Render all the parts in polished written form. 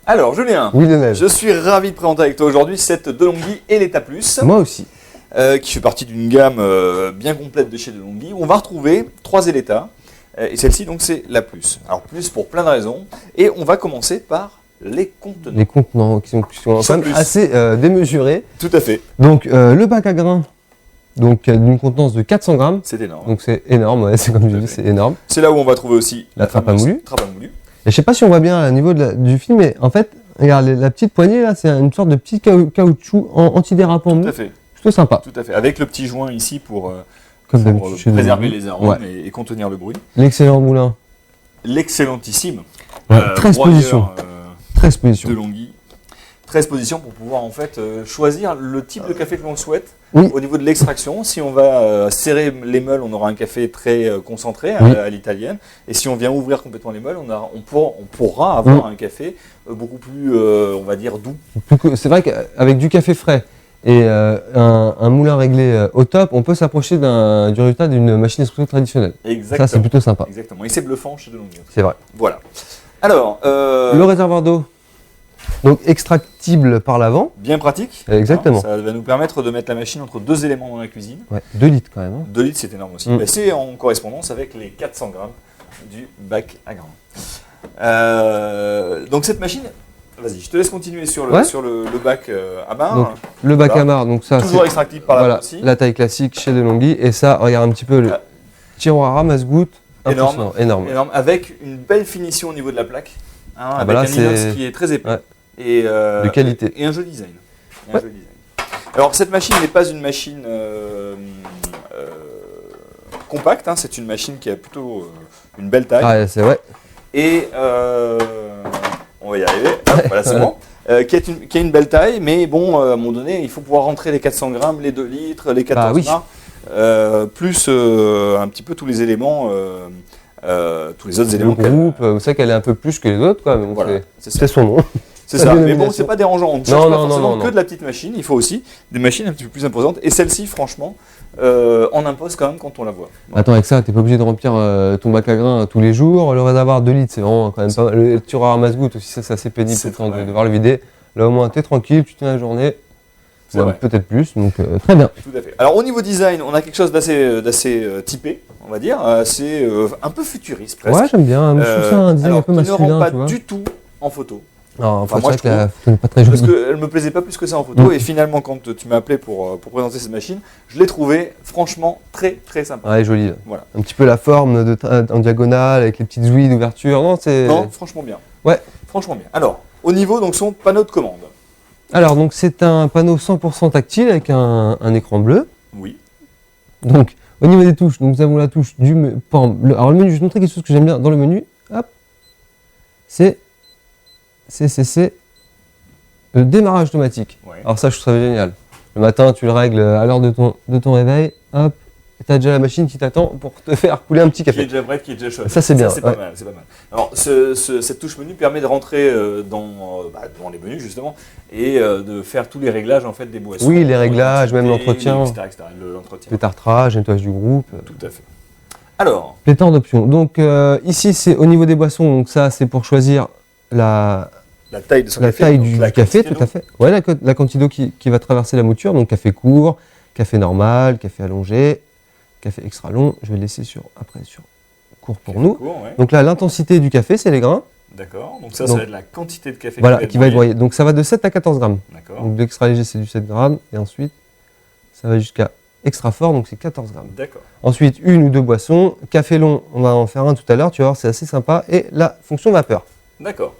Alors Julien, Oui, Lionel. je suis ravi de présenter avec toi aujourd'hui cette DeLonghi Eletta Plus, Moi aussi. qui fait partie d'une gamme bien complète de chez DeLonghi, où on va retrouver 3 Eletta, et celle-ci donc c'est la Plus. Alors Plus pour plein de raisons, et on va commencer par les contenants. Les contenants qui sont quand même assez démesurés. Tout à fait, Donc le bac à grains, donc d'une contenance de 400 grammes. c'est énorme. Donc c'est énorme, ouais, c'est comme je Tout à dis, fait. c'est énorme. C'est là où on va trouver aussi La trappe à fameuse moulu. trappe à moulu. Et je sais pas si on voit bien au niveau du film, mais en fait, regarde, la petite poignée là, c'est une sorte de petit caoutchouc antidérapant Tout mou. à fait, Plutôt sympa. tout à fait. Avec le petit joint ici pour Comme d'habitude chez préserver DeLonghi. les arômes Ouais. et contenir le bruit. L'excellent moulin. L'excellentissime 13 broyeur, positions. 13 positions. DeLonghi. 13 positions pour pouvoir en fait choisir le type de café que l'on souhaite. Oui. Au niveau de l'extraction, si on va serrer les meules, on aura un café très concentré Oui. à l'italienne. Et si on vient ouvrir complètement les meules, on pourra avoir un café beaucoup plus, on va dire, doux. C'est vrai qu'avec du café frais et un moulin réglé au top, on peut s'approcher du résultat d'une machine espresso traditionnelle. Exactement. Ça, c'est plutôt sympa. Exactement. Et c'est bluffant chez DeLonghi. C'est vrai. Voilà. Alors, Le réservoir d'eau, donc extractible par l'avant. bien pratique. Exactement. Hein, ça va nous permettre de mettre la machine entre 2 éléments dans la cuisine. Ouais, 2 litres quand même. Hein. 2 litres, c'est énorme aussi. Mm. Mais c'est en correspondance avec les 400 grammes du bac à grains. Donc cette machine, vas-y, je te laisse continuer sur le, Ouais. sur le bac à barre. Donc, le bac Voilà. à marre, donc ça, Toujours c'est extractible par là voilà, aussi. la taille classique chez DeLonghi. Et ça, regarde un petit peu le Ah. tiroir à ramasse-goutte. Énorme. Impressionnant, énorme. Énorme, avec une belle finition au niveau de la plaque. Hein, avec bah là, un inox c'est- qui est très épais. Ouais. Et, De qualité. Et un joli design. Et un Ouais. joli design. Alors cette machine n'est pas une machine compacte, hein, c'est une machine qui a plutôt une belle taille. Ah, c'est ouais. Et on va y arriver, hop, voilà c'est bon. Qui a une belle taille, mais bon, à un moment donné, il faut pouvoir rentrer les 400 grammes, les 2 litres, les 14 Bah oui. marcs, plus un petit peu tous les éléments, tous les autres Le éléments. groupe, vous savez qu'elle est un peu plus que les autres, quoi. Mais bon, Voilà, c'est ça. c'est son nom. C'est la ça, mais bon, dénomination. c'est pas dérangeant. On ne Non, cherche pas non, non, forcément non, que non. de la petite machine, il faut aussi des machines un petit peu plus imposantes. Et celle-ci, franchement, en impose quand même quand on la voit. Voilà. Attends, avec ça, t'es pas obligé de remplir ton bac à grains tous les jours. Le réservoir 2 litres, c'est vraiment quand même pas mal. Le tiroir à masse-goutte aussi, ça, c'est assez pénible C'est tout le temps vrai. de devoir le vider. Là, au moins, t'es tranquille, tu tiens la journée. C'est Ouais, vrai. peut-être plus, donc très bien. Tout à fait. Alors au niveau design, on a quelque chose d'assez typé, on va dire. C'est un peu futuriste presque. Ouais, j'aime bien. Je trouve ça un design alors, un peu qui ne rend masculin, pas tu vois. du tout en photo. Non, Enfin, enfin, moi, c'est je vrai que la photo n'est pas très Parce jolie. qu'elle me plaisait pas plus que ça en photo. Mm. Et finalement, quand tu m'as appelé pour présenter cette machine, je l'ai trouvée franchement très très sympa. Ouais, jolie. Là. Voilà. Un petit peu la forme en diagonale, avec les petites ouïes d'ouverture. Non, c'est. Non, franchement bien. Ouais. Franchement bien. Alors, au niveau donc son panneau de commande. Alors, donc, c'est un panneau 100% tactile avec un écran bleu. Oui. Donc, au niveau des touches, donc, nous avons la touche alors, le menu, je vais te montrer quelque chose que j'aime bien dans le menu. Hop. C'est le démarrage automatique. Ouais. Alors, ça, je trouve ça génial. Le matin, tu le règles à l'heure de ton réveil. Hop. Et tu as déjà la machine qui t'attend pour te faire couler un petit Qui est café. déjà prête, qui est déjà chaude. Ça, c'est bien, C'est pas ouais. mal, c'est pas mal. Alors, cette touche menu permet de rentrer dans les menus justement et de faire tous les réglages en fait des boissons. Oui, les réglages, même l'entité, l'entretien. etc., l'entretien. Le tartrage, nettoyage du groupe. Tout à fait. Alors, Pléthore d'options. Donc, ici, c'est au niveau des boissons. Donc, ça, c'est pour choisir la la taille de son la café. taille donc du la café, quantité tout à fait. Ouais, la quantité d'eau qui va traverser la mouture. Donc, café court, café normal, café allongé, café extra long. Je vais le laisser sur court pour d'eau. nous. Court, ouais. Donc là, l'intensité du café, c'est les grains. D'accord. Donc ça Donc, va être la quantité de café Voilà, qui va être broyé. Donc, ça va de 7 à 14 grammes. D'accord. Donc, l'extra léger, c'est du 7 grammes. Et ensuite, ça va jusqu'à extra fort, donc c'est 14 grammes. D'accord. Ensuite, une ou deux boissons. Café long, on va en faire un tout à l'heure, tu vas voir, c'est assez sympa. Et la fonction vapeur. D'accord.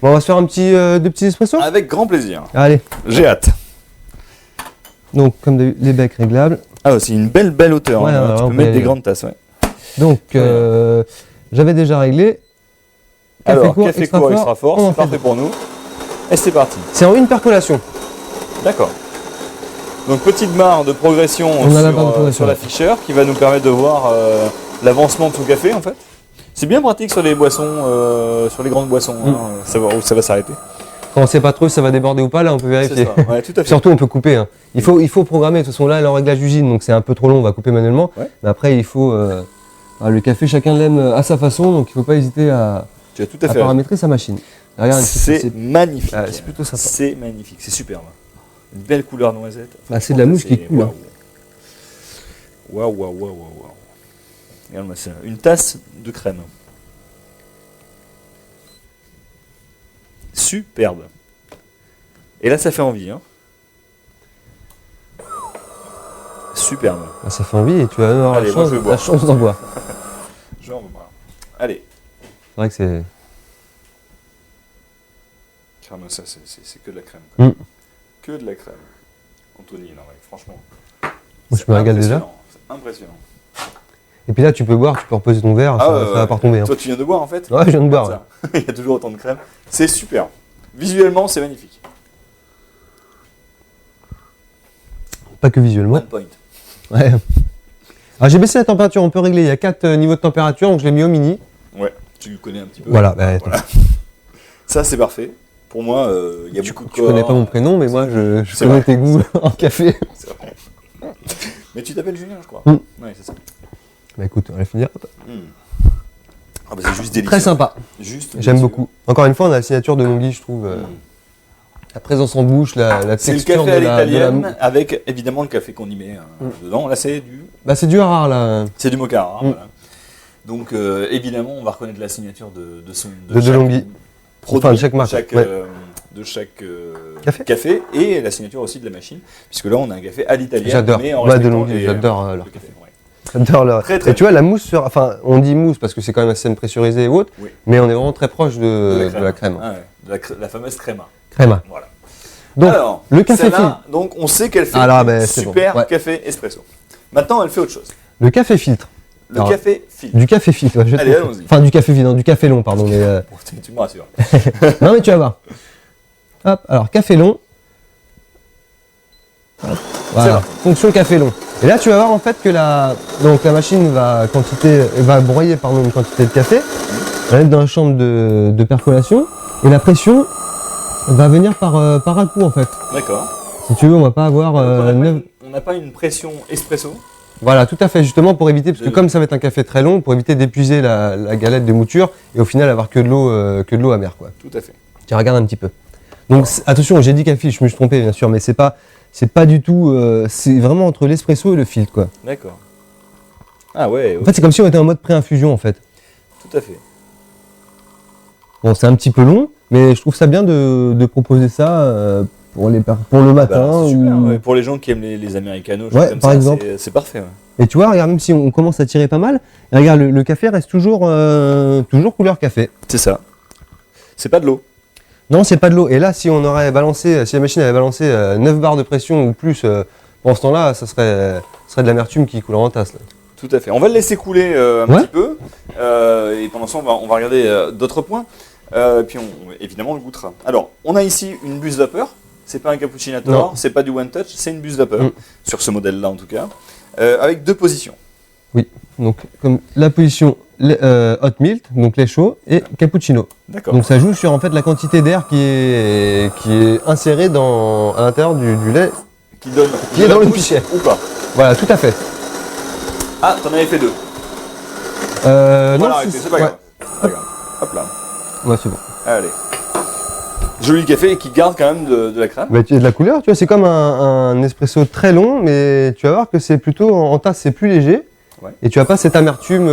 Bon, on va se faire deux petits espressos. Avec grand plaisir. Allez, J'ai hâte. donc comme les becs réglables. Ah, c'est une belle hauteur. Ouais, hein. ouais, Tu on peux peut mettre y des aller. grandes tasses. Ouais. Donc, j'avais déjà réglé. Café Alors, court, café extra court, fort, extra fort, on en c'est fait parfait deux. pour nous. Et c'est parti. C'est en une percolation. D'accord. Donc petite barre de progression On a la barre de progression. sur l'afficheur qui va nous permettre de voir l'avancement de son café en fait. C'est bien pratique sur les boissons, sur les grandes boissons, hein, savoir où ça va s'arrêter. Quand on ne sait pas trop si ça va déborder ou pas, là on peut vérifier. C'est ça, ouais, tout à fait. Surtout on peut couper. Hein. Il faut programmer. De toute façon là, elle est en réglage d'usine, donc c'est un peu trop long, on va couper manuellement. Ouais. Mais après, il faut. Le café, chacun l'aime à sa façon, donc il ne faut pas hésiter à Tu as tout à fait raison. paramétrer sa machine. Regarde, C'est magnifique. c'est plutôt sympa. C'est magnifique, c'est superbe. Une belle couleur noisette. Bah, c'est de la mousse qui est cool. Hein. Waouh, waouh, waouh, waouh, waouh. Regarde-moi ça. Une tasse de crème. Superbe. Et là, ça fait envie. Hein. Superbe. Bah, ça fait envie et tu vas avoir Allez, moi, je vais boire. la chance d'en boire. Je vais en boire. Allez. C'est vrai que c'est. Regarde-moi ça, c'est que de la crème. Quoi. Que de la crème. Anthony, non, mec, franchement. Moi, je me régale déjà. C'est impressionnant. Et puis là, tu peux boire, tu peux reposer ton verre, ça va pas retomber. Hein. Toi, tu viens de boire en fait? Ouais, je viens de boire. Ouais. Il y a toujours autant de crème. C'est super. Visuellement, c'est magnifique. Pas que visuellement. One point. Ouais. Alors j'ai baissé la température, on peut régler. Il y a 4 niveaux de température, donc je l'ai mis au mini. Ouais, tu connais un petit peu. Voilà. Bah, voilà. Ça, c'est parfait. Pour moi, il y a beaucoup de Tu connais pas mon prénom, mais moi, je connais vrai. tes goûts en café. C'est vrai. Mais tu t'appelles Julien, je crois. Mm. Oui, c'est ça. Bah écoute, on va finir. Ah bah c'est juste délicieux. Très sympa. Juste J'aime délicieux. beaucoup. Encore une fois, on a la signature de Longhi, je trouve. La présence en bouche, la C'est le texture café à de l'italienne avec évidemment le café qu'on y met dedans. Là, c'est du Bah c'est du rare là. C'est du mocha. Voilà. Donc, évidemment, on va reconnaître la signature de De Longhi. Produit, Enfin, de chaque marque. de chaque Café. et la signature aussi de la machine. Puisque là, on a un café à l'italienne. J'adore. Mais en Bah, de respectant Longhi, j'adore leur le café. Ouais. J'adore leur. Très, très Et tu vois, la mousse, enfin, on dit mousse parce que c'est quand même assez pressurisé et autres, Oui. mais on est vraiment très proche de la crème. Ah ouais, la fameuse crema. Crème. Voilà. Donc, Alors, le café celle-là, filtre. donc on sait qu'elle fait Alors, ben, c'est super bon, ouais. café espresso. Maintenant, elle fait autre chose. Le café filtre. Le Alors, café filtre. Du café filtre. Ouais, Allez, allons-y. Enfin, du café filtre, non, du café long, pardon. Mais, Tu me rassures. non, mais tu vas voir. Hop, alors, café long. Hop, voilà, fonction café long. Et là, tu vas voir en fait que donc, la machine va broyer une quantité de café, va mettre dans la chambre de percolation, et la pression va venir par à-coup en fait. D'accord. Si tu veux, on va pas avoir On n'a pas une pression espresso. Voilà, tout à fait, justement pour éviter, parce que comme ça va être un café très long, pour éviter d'épuiser la galette de mouture et au final avoir que de l'eau amère, quoi. Tout à fait. Tu regardes un petit peu. Donc attention, j'ai dit café, je me suis trompé bien sûr, mais c'est pas du tout, c'est vraiment entre l'espresso et le filtre, quoi. D'accord. Ah ouais. En fait, c'est comme si on était en mode pré-infusion, en fait. Tout à fait. Bon, c'est un petit peu long, mais je trouve ça bien de proposer ça pour le matin. Bah, super, ou... ouais. Pour les gens qui aiment les américanos, Ouais, comme par ça, exemple. c'est parfait. Ouais. Et tu vois, regarde, même si on commence à tirer pas mal, et regarde, le café reste toujours couleur café. C'est ça. C'est pas de l'eau. Non, c'est pas de l'eau. Et là, si la machine avait balancé 9 bars de pression ou plus, pendant ce temps-là, ça serait de l'amertume qui coulerait en tasse. Là. Tout à fait. On va le laisser couler un Ouais. petit peu. Et pendant ce temps, on va regarder d'autres points. Puis évidemment, on le goûtera. Alors, on a ici une buse vapeur. C'est pas un cappuccinator, Non. c'est pas du one touch, c'est une buse vapeur. Mm. Sur ce modèle-là, en tout cas. Avec deux positions. Donc, comme la position hot milk, donc lait chaud, et cappuccino. D'accord. Donc, ça joue sur en fait la quantité d'air qui est insérée à l'intérieur du lait. Qui donne. Qui est dans le pichet. Ou pas. Voilà, tout à fait. Ah, t'en avais fait deux. Non, Voilà, arrêtez, c'est pas ouais. grave. C'est pas grave. Hop là. Ouais, c'est bon. Allez. Joli café qui garde quand même de la crème. Bah, tu as de la couleur, tu vois, c'est comme un espresso très long, mais tu vas voir que c'est plutôt en tasse, c'est plus léger. Ouais. Et tu n'as pas cette amertume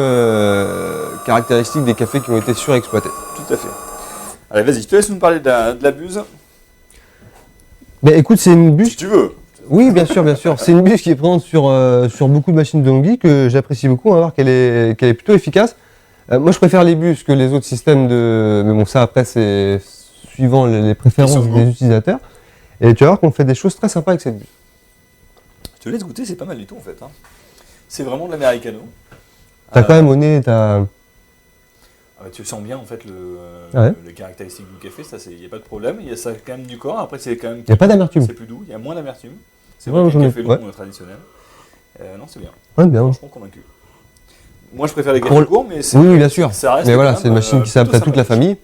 caractéristique des cafés qui ont été surexploités. Tout à fait. Allez, vas-y, je te laisse nous parler de la buse. Mais écoute, c'est une buse. Si tu veux. Oui, bien sûr, bien sûr. C'est une buse qui est présente sur beaucoup de machines de Longhi que j'apprécie beaucoup. On va voir qu'elle est plutôt efficace. Moi, je préfère les buses que les autres systèmes de. Mais bon, ça après, c'est suivant les préférences des utilisateurs. Et tu vas voir qu'on fait des choses très sympas avec cette buse. Je te laisse goûter, c'est pas mal du tout en fait. Hein. C'est vraiment de l'americano. T'as quand même au nez, Tu sens bien en fait Ouais. les caractéristiques du café, ça il n'y a pas de problème. Il y a ça quand même du corps. Après c'est quand même. il n'y a pas d'amertume. C'est plus doux, il y a moins d'amertume. C'est Ouais, vrai qu'un j'en ai- café long ouais. traditionnel. Non, c'est bien. Ouais, bien. Franchement convaincu. Moi je préfère les cafés Pour le- courts, mais Oui, bien sûr. ça reste Mais voilà, quand même, c'est une machine qui s'adapte à toute la famille.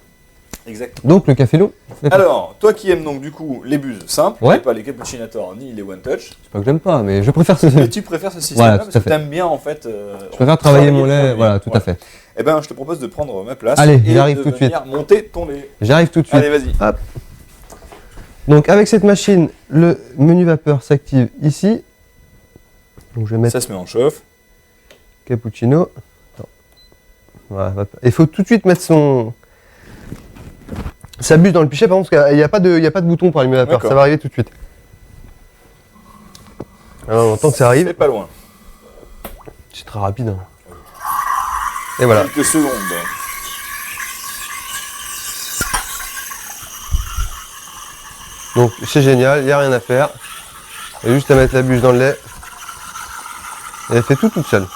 Exact. Donc le café long. Alors, toi qui aimes donc du coup les buses simples, Ouais. et pas les cappuccinators ni les one touch, C'est pas que j'aime pas, mais je préfère mais tu préfères ce système-là Voilà, parce tout à que fait. tu aimes bien en fait. Je préfère travailler mon le lait, produit. voilà, tout à fait. Eh ben, je te propose de prendre ma place Allez, et j'arrive de tout de suite. venir monter ton lait. J'arrive tout de suite. Allez, vas-y. Hop. Donc avec cette machine, le menu vapeur s'active ici. Donc je vais mettre Ça se met en chauffe. cappuccino. Non. Voilà, vapeur. Il faut tout de suite mettre sa buse dans le pichet, par contre, parce qu'il n'y a pas de bouton pour allumer la vapeur. D'accord. Ça va arriver tout de suite. Alors on entend que ça arrive. C'est pas loin. C'est très rapide. Hein. Et voilà. Quelques secondes. Donc c'est génial, il n'y a rien à faire. Il y a juste à mettre la bûche dans le lait. Et elle fait tout toute seule.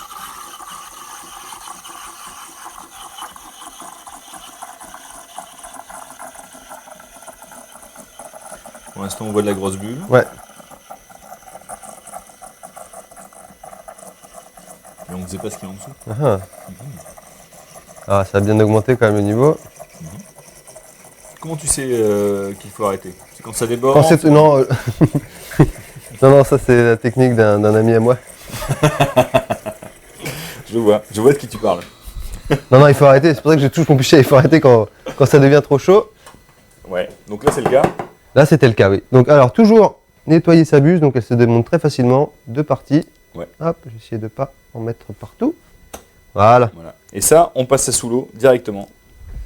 Pour l'instant, on voit de la grosse bulle. Ouais. Et on ne sait pas ce qu'il y a en dessous. Ah, ah, ça a bien augmenté quand même le niveau. Comment tu sais qu'il faut arrêter? C'est quand ça déborde? Quand c'est... Non, non, ça c'est la technique d'un ami à moi. Je vois de qui tu parles. Non, il faut arrêter, c'est pour ça que je touche mon pichet, il faut arrêter quand ça devient trop chaud. Ouais, donc là c'est le cas. Là c'était le cas, oui. Donc alors toujours nettoyer sa buse, donc elle se démonte très facilement, deux parties. Ouais. Hop, j'essaie de pas en mettre partout. Voilà. Voilà. Et ça, on passe ça sous l'eau directement.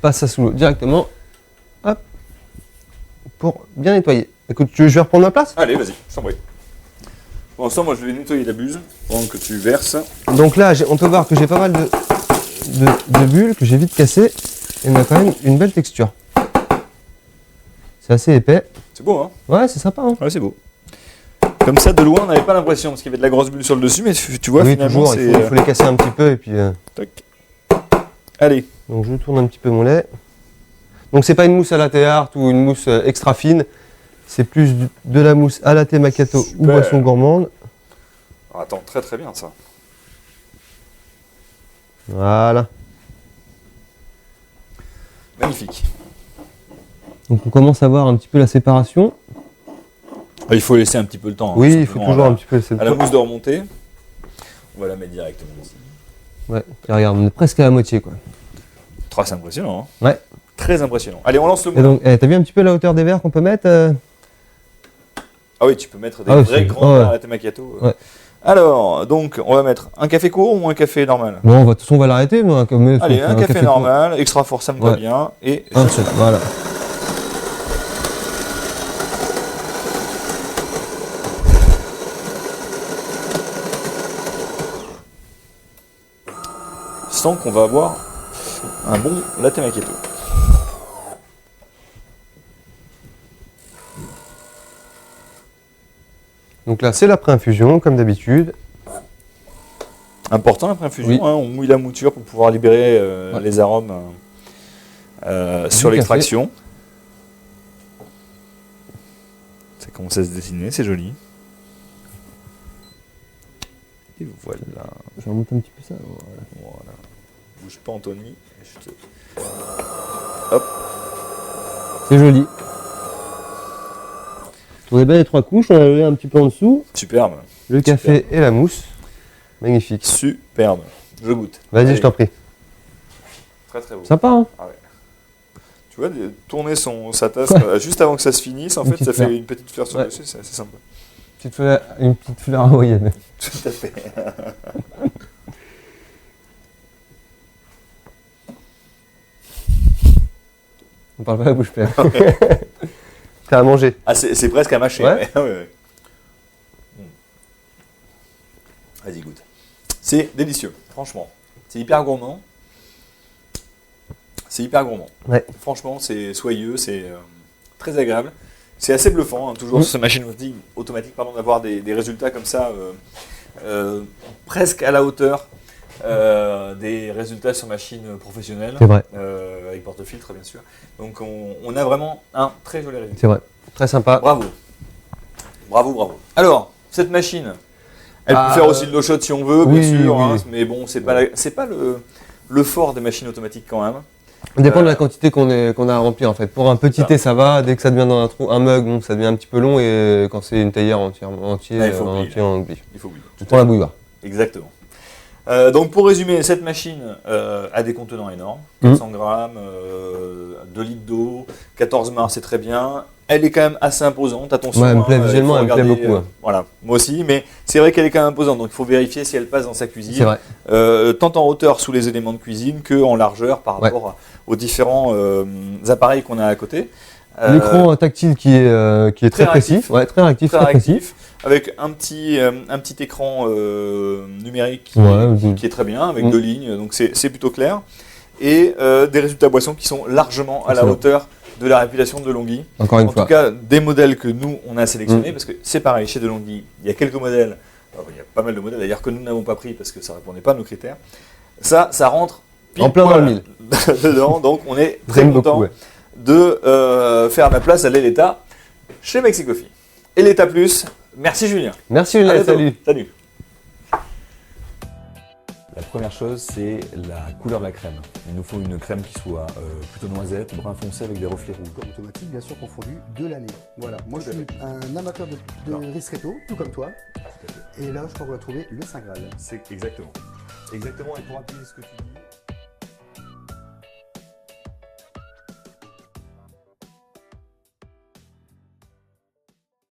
Passe ça sous l'eau directement. Hop. Pour bien nettoyer. Écoute, je vais reprendre ma place. Allez, vas-y, je t'en prie. Bon, ça, moi je vais nettoyer la buse pendant que tu verses. Donc là, on peut voir que j'ai pas mal de bulles que j'ai vite cassées. Et on a quand même une belle texture. C'est assez épais. C'est beau, hein? Ouais, c'est sympa. Hein. Ouais, c'est beau. Comme ça, de loin, on n'avait pas l'impression, parce qu'il y avait de la grosse bulle sur le dessus, mais tu vois, Oui, finalement, toujours, c'est... il faut les casser un petit peu et puis... Tac. Allez. Donc je tourne un petit peu mon lait. Donc c'est pas une mousse à latte art ou une mousse extra fine. C'est plus de la mousse à latte macchiato Super. ou boisson gourmande. Alors, attends, très très bien ça. Voilà. Magnifique. Donc on commence à voir un petit peu la séparation. Il faut laisser un petit peu le temps. Oui, hein, il faut toujours un petit peu laisser le à la temps. mousse de remonter. On va la mettre directement ici. Ouais, et regarde, on est presque à la moitié quoi. C'est impressionnant. Hein. Ouais. Très impressionnant. Allez, on lance le Et moulin. donc, t'as vu un petit peu la hauteur des verres qu'on peut mettre Ah oui, tu peux mettre des Ah, vrais c'est- grands ouais. verres à latte macchiato. Ouais. Alors, donc, on va mettre un café court ou un café normal? Bon, de toute façon, on va l'arrêter. Mais Allez, un café court. normal, extra fort, ça me va Ouais. bien. Et Un seul, voilà. sans qu'on va avoir un bon latte macchiato. Donc là, c'est la pré-infusion, comme d'habitude. Important après infusion, Oui. hein, on mouille la mouture pour pouvoir libérer Ouais. les arômes sur Du l'extraction. Ça commence à se dessiner, c'est joli. Et voilà. Je vais remonter un petit peu ça. Voilà. Bouge pas Anthony. Je te- C'est joli. Tournez bien les trois couches, on a levé un petit peu en dessous. Superbe. Le café et la mousse. Magnifique. Superbe. Je goûte. Vas-y, Allez. je t'en prie. Très très beau. Sympa, hein? Ah ouais. Tu vois, tourner sa tasse juste avant que ça se finisse, en Une fait, ça petite fleur. fait une petite fleur sur Ouais. le dessus, c'est assez sympa. Une petite fleur hawaïenne. Tout à fait. On parle pas la bouche pleine. T'as à manger. Ah, c'est presque à mâcher. Ouais. Ouais. Vas-y, goûte. C'est délicieux, franchement. C'est hyper gourmand. C'est hyper gourmand. Ouais. Franchement, c'est soyeux, c'est très agréable. C'est assez bluffant, hein, toujours sur cette machine automatique d'avoir des résultats comme ça, presque à la hauteur des résultats sur machine professionnelle, C'est vrai. avec porte-filtre bien sûr. Donc on a vraiment un très joli résultat. C'est vrai. Très sympa. Bravo. Bravo, bravo. Alors, cette machine, elle peut faire aussi de l'eau chaude si on veut, bien oui, sûr, oui. hein, mais bon, c'est pas le fort des machines automatiques quand même. Ça dépend de la quantité qu'on a à remplir en fait. Pour un petit thé, ça va. Dès que ça devient dans un mug, bon, ça devient un petit peu long. Et quand c'est une thaillère entière, Ah, il faut bouillir. on oublie. Il faut bouillir. Pour la bouilloire. Exactement. Donc pour résumer, cette machine a des contenants énormes, 400 grammes, 2 litres d'eau, 14 mars, c'est très bien. Elle est quand même assez imposante, attention. Ouais, elle me plaît visuellement, elle me plaît beaucoup. Voilà, moi aussi, mais c'est vrai qu'elle est quand même imposante, donc il faut vérifier si elle passe dans sa cuisine. C'est vrai. Tant en hauteur sous les éléments de cuisine qu'en largeur par rapport aux différents appareils qu'on a à côté. L'écran tactile qui est très précis, ouais, très réactif, très précis. Avec un petit écran numérique qui est très bien, avec 2 lignes, donc c'est plutôt clair. Et des résultats boissons qui sont largement à la hauteur de la réputation de DeLonghi. Encore une fois. En tout cas, des modèles que nous, on a sélectionnés, parce que c'est pareil, chez DeLonghi, il y a quelques modèles, il y a pas mal de modèles d'ailleurs que nous n'avons pas pris parce que ça ne répondait pas à nos critères. Ça rentre pile en plein dans le mille. Dedans, donc on est très content de faire la place à l'Eletta chez Mexicoffee. Eletta Plus, merci Julien. Merci Julien, salut. Salut. La première chose, c'est la couleur de la crème. Il nous faut une crème qui soit plutôt noisette, brun foncé avec des reflets rouges. Automatique, bien sûr, confondu de l'année. Voilà, moi je suis un amateur de ristretto, tout comme toi. Et là, je crois qu'on va trouver le Saint Graal. C'est exactement. Exactement, et pour appuyer ce que tu dis.